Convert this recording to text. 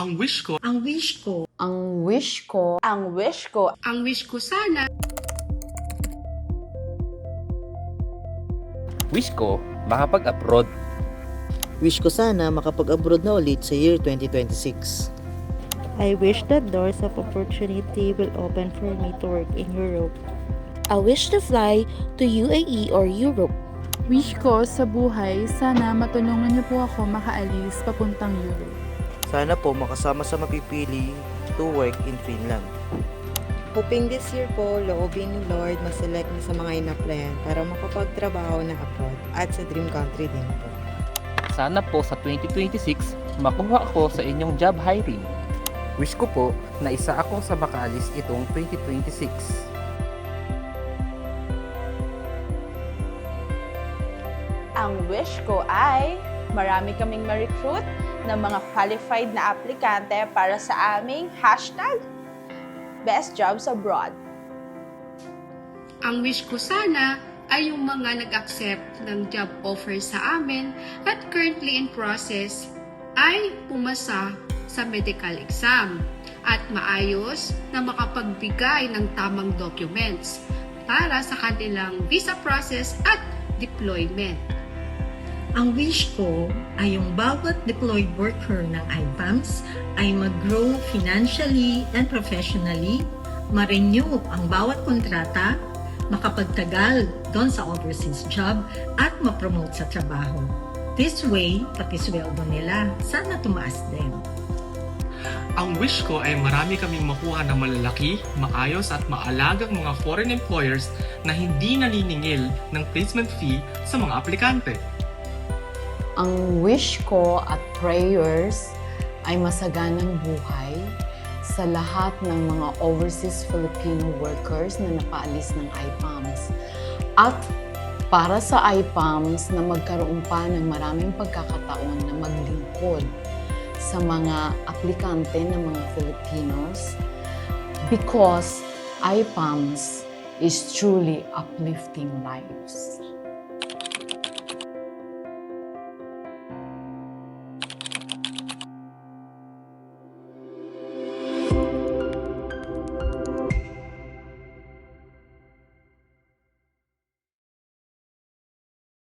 Ang wish ko, Ang wish ko, Ang wish ko, ang wish ko, Ang wish ko sana Wish ko, makapag-abroad. Wish ko sana makapag-abroad na ulit sa year 2026. I wish that doors of opportunity will open for me to work in Europe. I wish to fly to UAE or Europe. Wish ko sa buhay, sana matulungan niyo po ako makaalis papuntang Europe. Sana po makasama sa mapipili to work in Finland. Hoping this year po, loobin ni Lord maselect na sa mga inaplayan para makapagtrabaho na abroad at sa dream country din po. Sana po sa 2026, makuha ako sa inyong job hiring. Wish ko po na isa ako sa makaalis itong 2026. ang wish ko ay marami kaming ma-recruit ng mga qualified na aplikante para sa aming #Best Jobs Abroad. Ang wish ko sana ay yung mga nag-accept ng job offer sa amin at currently in process ay pumasa sa medical exam at maayos na makapagbigay ng tamang documents para sa kanilang visa process at deployment. ang wish ko ay yung bawat deployed worker ng IPAMS ay mag-grow financially and professionally, ma-renew ang bawat kontrata, makapagtagal doon sa overseas job at ma-promote sa trabaho. This way, pati sweldo nila, sana tumaas din. ang wish ko ay marami kaming makuha ng malalaki, maayos at maalagang mga foreign employers na hindi naniningil ng placement fee sa mga aplikante. Ang wish ko at prayers ay masaganang buhay sa lahat ng mga overseas Filipino workers na napaalis ng IPAMS. At para sa IPAMS na magkaroon pa ng maraming pagkakataon na maglingkod sa mga aplikante ng mga Filipinos because IPAMS is truly uplifting lives.